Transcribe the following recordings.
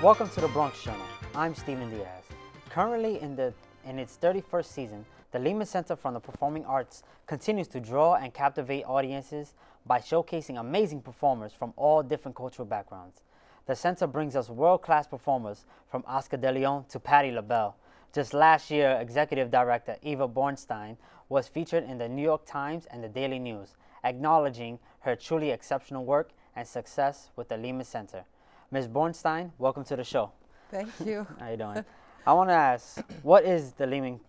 Welcome to the Bronx Journal. I'm Steven Diaz. Currently in its 31st season, the Lehman Center for the Performing Arts continues to draw and captivate audiences by showcasing amazing performers from all different cultural backgrounds. The center brings us world-class performers from Oscar de Leon to Patti Labelle. Just last year, Executive Director Eva Bornstein was featured in the New York Times and the Daily News, acknowledging her truly exceptional work and success with the Lehman Center. Ms. Bornstein, welcome to the show. Thank you. How you doing? I want to ask, what is the Lehman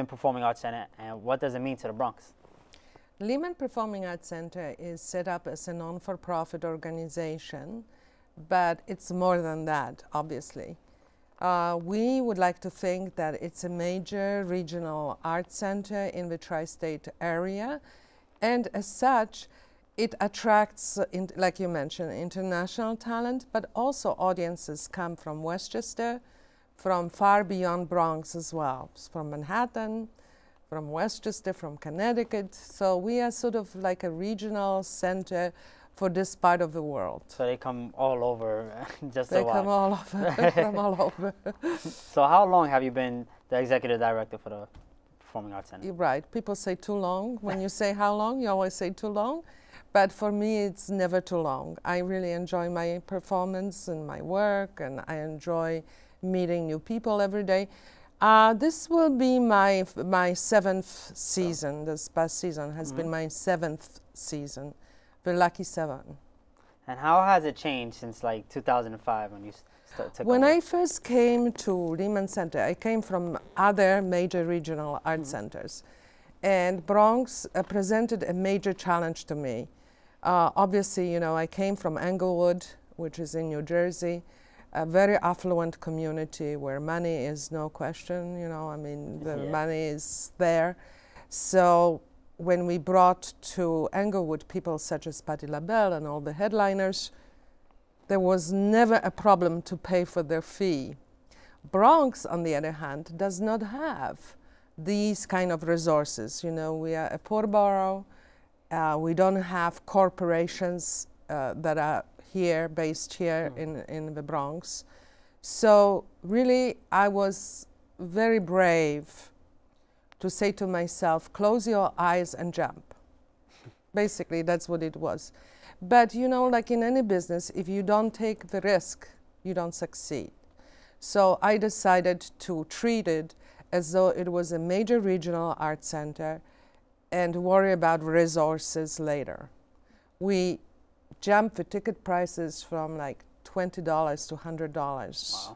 Performing Arts Center and what does it mean to the Bronx? Lehman Performing Arts Center is set up as a non-for-profit organization, but it's more than that, obviously. We would like to think that it's a major regional art center in the tri-state area, and as such, it attracts, like you mentioned, international talent, but also audiences come from Westchester, from far beyond Bronx as well, from Manhattan, from Westchester, from Connecticut. So we are sort of like a regional center for this part of the world. So they come all over just They a while. come all over, from all over. So how long have you been the executive director for the Performing Arts Center? You're right. People say too long. When you say how long, you always say too long. But for me, it's never too long. I really enjoy my performance and my work, and I enjoy meeting new people every day. This will be my seventh season. This past season has been my seventh season, the lucky 7. And how has it changed since like 2005 when you took When over? I first came to Lehman Center, I came from other major regional art centers. And Bronx presented a major challenge to me. Obviously, you know, I came from Englewood, which is in New Jersey, a very affluent community where money is no question, you know, I mean, the money is there. So when we brought to Englewood people such as Patti Labelle and all the headliners, there was never a problem to pay for their fee. Bronx, on the other hand, does not have these kind of resources. You know, we are a poor borough. We don't have corporations that are here, based here in the Bronx. So really, I was very brave to say to myself, close your eyes and jump. Basically, that's what it was. But you know, like in any business, if you don't take the risk, you don't succeed. So I decided to treat it as though it was a major regional art center and worry about resources later. We jumped the ticket prices from like $20 to $100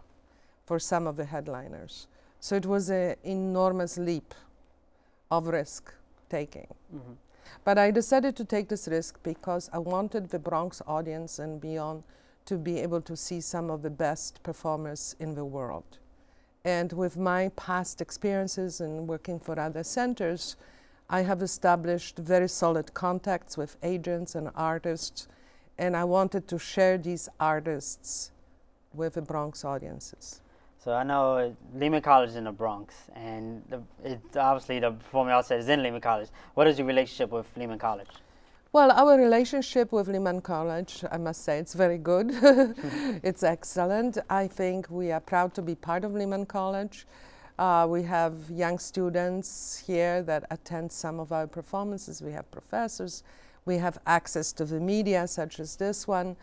for some of the headliners. So it was an enormous leap of risk taking. But I decided to take this risk because I wanted the Bronx audience and beyond to be able to see some of the best performers in the world. And with my past experiences in working for other centers, I have established very solid contacts with agents and artists, and I wanted to share these artists with the Bronx audiences. So I know Lehman College is in the Bronx, and obviously the Performing Arts Center is in Lehman College. What is your relationship with Lehman College? Well, our relationship with Lehman College, I must say, it's very good. It's excellent. I think we are proud to be part of Lehman College. We have young students here that attend some of our performances. We have professors. We have access to the media, such as this one.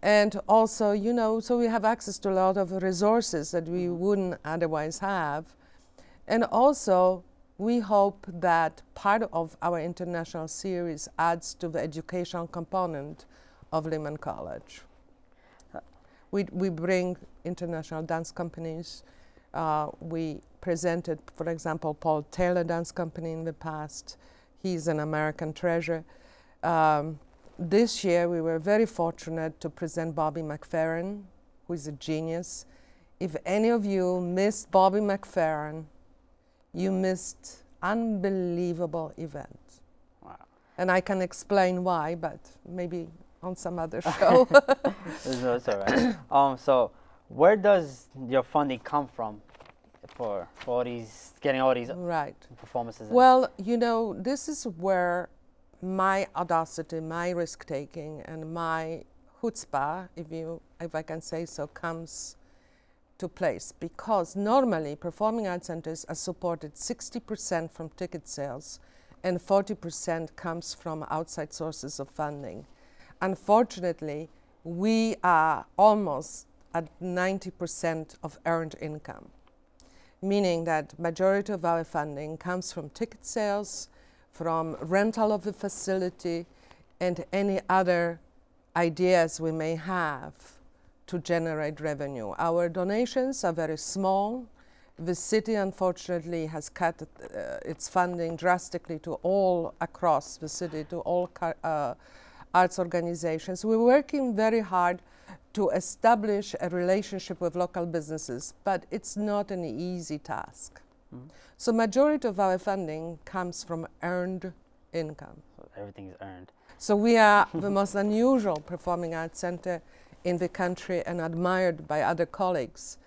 And also, you know, so we have access to a lot of resources that we wouldn't otherwise have. And also, we hope that part of our international series adds to the educational component of Lehman College. We bring international dance companies. We presented, for example, Paul Taylor Dance Company in the past. He's an American treasure. This year, we were very fortunate to present Bobby McFerrin, who is a genius. If any of you missed Bobby McFerrin, you missed unbelievable event. Wow. And I can explain why, but maybe on some other show. That's all right. So where does your funding come from for all these, getting all these performances? Well, you know, this is where my audacity, my risk-taking, and my chutzpah, if I can say so, comes to place, because normally performing arts centers are supported 60% from ticket sales and 40% comes from outside sources of funding. Unfortunately, we are almost at 90% of earned income, meaning that majority of our funding comes from ticket sales, from rental of the facility, and any other ideas we may have to generate revenue. Our donations are very small. The city, unfortunately, has cut its funding drastically to all across the city, to all arts organizations. We're working very hard to establish a relationship with local businesses, but it's not an easy task. Mm-hmm. So majority of our funding comes from earned income. So everything is earned. So we are the most unusual performing arts center in the country and admired by other colleagues,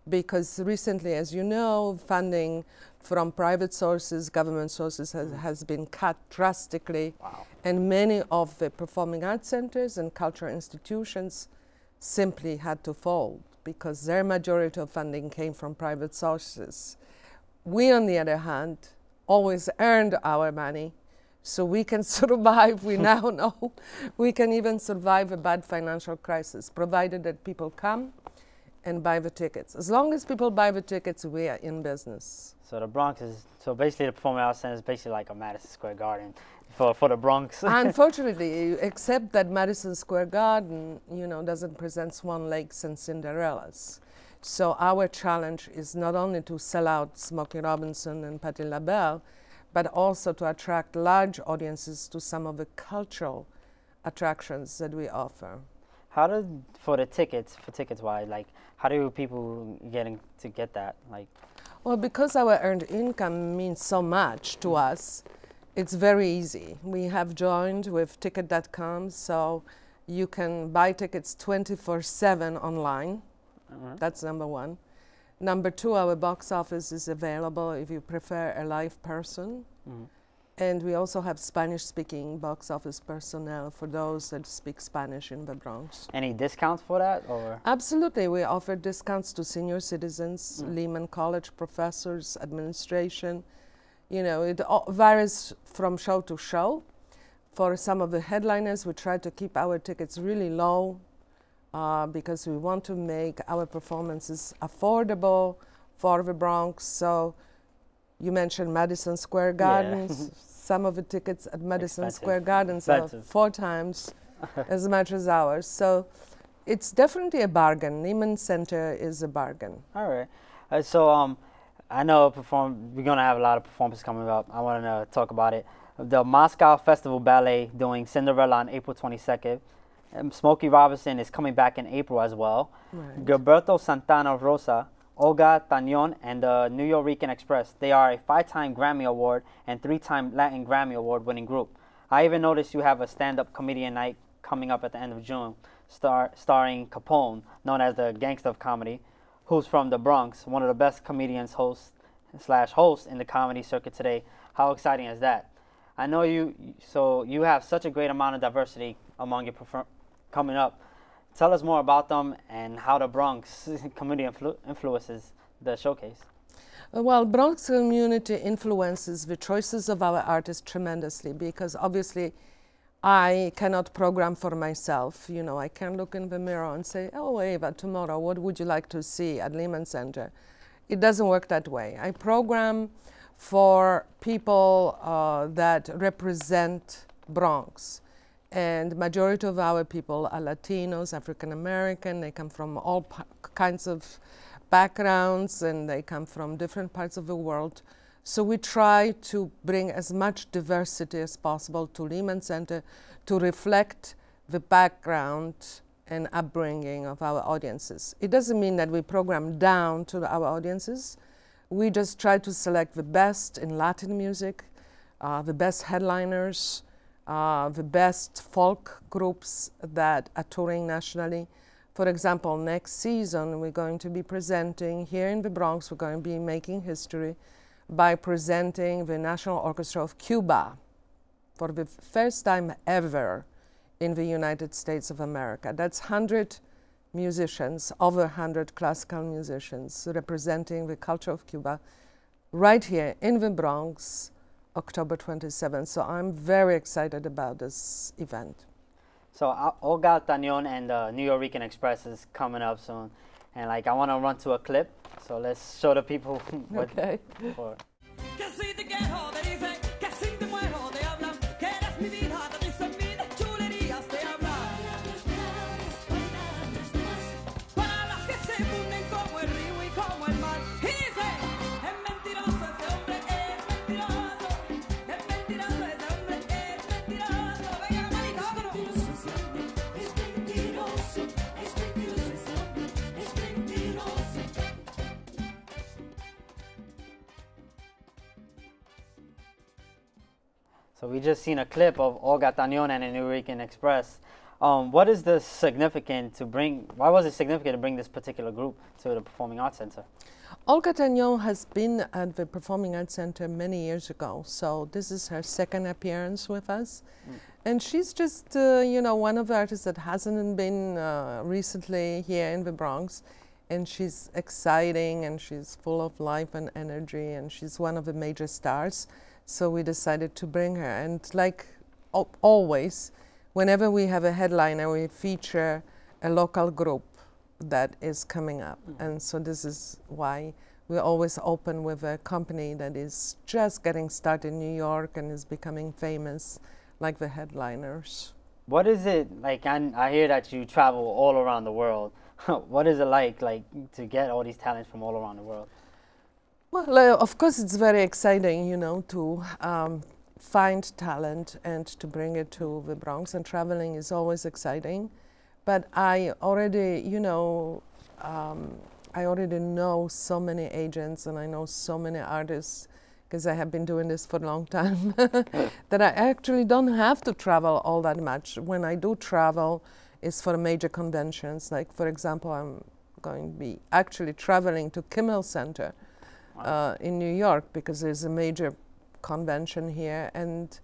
because recently, as you know, funding from private sources, government sources has been cut drastically. Wow. And many of the performing arts centers and cultural institutions simply had to fold because their majority of funding came from private sources. We, on the other hand, always earned our money, so we can survive. We now know we can even survive a bad financial crisis, provided that people come and buy the tickets. As long as people buy the tickets, we are in business. So the Bronx is, so basically the Performing Arts Center is basically like a Madison Square Garden for the Bronx. Unfortunately, except that Madison Square Garden, you know, doesn't present Swan Lakes and Cinderellas. So our challenge is not only to sell out Smokey Robinson and Patti Labelle, but also to attract large audiences to some of the cultural attractions that we offer. How do, for tickets wise, like, how do people get that? Like, well, because our earned income means so much to us, it's very easy. We have joined with ticket.com, so you can buy tickets 24/7 online. That's number one. Number two, our box office is available if you prefer a live person. Mm-hmm. And we also have Spanish-speaking box office personnel for those that speak Spanish in the Bronx. Any discounts for that, or? Absolutely, we offer discounts to senior citizens, Lehman College professors, administration. You know, it varies from show to show. For some of the headliners, we try to keep our tickets really low because we want to make our performances affordable for the Bronx. So you mentioned Madison Square Garden. Yeah. Some of the tickets at Madison Square Gardens are 4 times as much as ours. So it's definitely a bargain. Lehman Center is a bargain. All right. So I know we're going to have a lot of performances coming up. I want to talk about it. The Moscow Festival Ballet doing Cinderella on April 22nd. Smokey Robinson is coming back in April as well. Right. Gilberto Santana Rosa, Olga Tañón, and the New York Express. They are a 5-time Grammy Award and 3-time Latin Grammy Award winning group. I even noticed you have a stand-up comedian night coming up at the end of June, starring Capone, known as the gangster of comedy, who's from the Bronx, one of the best comedians, host in the comedy circuit today. How exciting is that? I know you have such a great amount of diversity among your coming up. Tell us more about them and how the Bronx community influences the showcase. Well, Bronx community influences the choices of our artists tremendously, because obviously I cannot program for myself. You know, I can't look in the mirror and say, oh, Eva, tomorrow, what would you like to see at Lehman Center? It doesn't work that way. I program for people that represent Bronx. And majority of our people are Latinos, African American. They come from all kinds of backgrounds, and they come from different parts of the world. So we try to bring as much diversity as possible to Lehman Center to reflect the background and upbringing of our audiences. It doesn't mean that we program down to our audiences. We just try to select the best in Latin music, the best headliners, the best folk groups that are touring nationally. For example, next season we're going to be presenting here in the Bronx, we're going to be making history by presenting the National Orchestra of Cuba for the first time ever in the United States of America. That's 100 musicians, over 100 classical musicians representing the culture of Cuba right here in the Bronx, October 27th. So I'm very excited about this event. So Olga Tañón and the New York Express is coming up soon. And like I want to run to a clip. So let's show the people what Okay. for. So we just seen a clip of Olga Tañón and the New York Express. What is the significant to bring? Why was it significant to bring this particular group to the Performing Arts Center? Olga Tañón has been at the Performing Arts Center many years ago, so this is her second appearance with us. And she's just, you know, one of the artists that hasn't been recently here in the Bronx. And she's exciting, and she's full of life and energy, and she's one of the major stars. So we decided to bring her. And like always, whenever we have a headliner, we feature a local group that is coming up. And so this is why we always open with a company that is just getting started in New York and is becoming famous, like the headliners. What is it like? I hear that you travel all around the world. What is it like to get all these talents from all around the world? Well, of course, it's very exciting, you know, to find talent and to bring it to the Bronx. And traveling is always exciting. But I already, you know, I already know so many agents, and I know so many artists, because I have been doing this for a long time, that I actually don't have to travel all that much. When I do travel, it's for major conventions. Like, for example, I'm going to be actually traveling to Lehman Center in New York, because there's a major convention here. And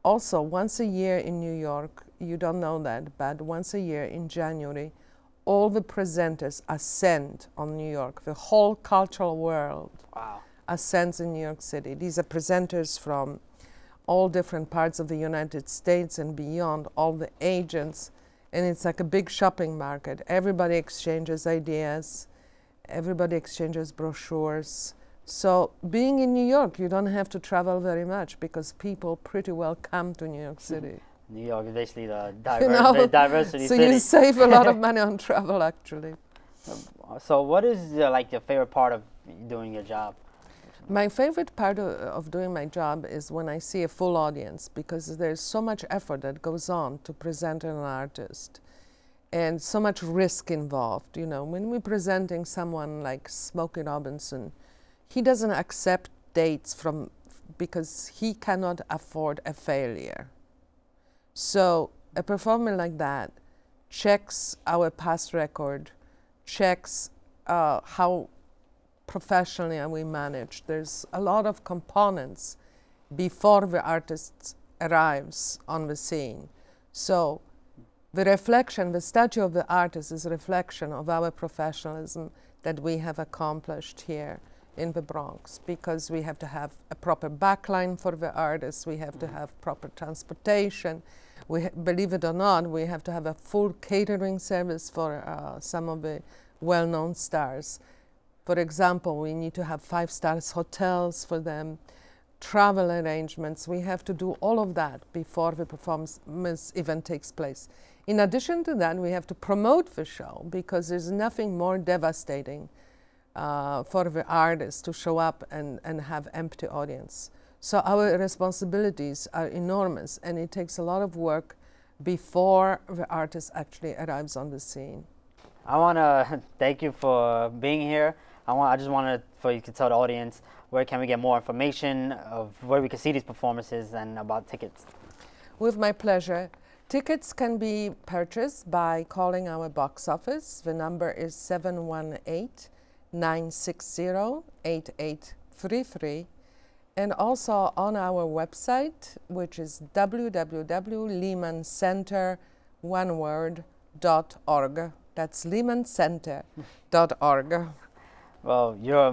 also, once a year in New York, you don't know that, but once a year in January, all the presenters ascend on New York. The whole cultural world ascends in New York City. These are presenters from all different parts of the United States and beyond, all the agents. And it's like a big shopping market. Everybody exchanges ideas. Everybody exchanges brochures. So being in New York, you don't have to travel very much, because people pretty well come to New York City. New York is basically the diversity so city. you save a lot of money on travel, actually. So what is like your favorite part of doing your job? My favorite part of doing my job is when I see a full audience, because there's so much effort that goes on to present an artist and so much risk involved. You know, when we're presenting someone like Smokey Robinson, he doesn't accept dates because he cannot afford a failure. So a performer like that checks our past record, checks how professionally are we managed. There's a lot of components before the artist arrives on the scene. So the reflection, the statue of the artist is a reflection of our professionalism that we have accomplished here in the Bronx, because we have to have a proper backline for the artists, we have to have proper transportation. Believe it or not, we have to have a full catering service for some of the well-known stars. For example, we need to have 5-star hotels for them, travel arrangements. We have to do all of that before the performance event takes place. In addition to that, we have to promote the show, because there's nothing more devastating for the artist to show up and have empty audience. So our responsibilities are enormous, and it takes a lot of work before the artist actually arrives on the scene. I want to thank you for being here. I just wanted for you to tell the audience where can we get more information of where we can see these performances and about tickets. With my pleasure. Tickets can be purchased by calling our box office. The number is 718-960-8833. And also on our website, which is www.lehmancenter.org. That's lehmancenter.org. Well, you're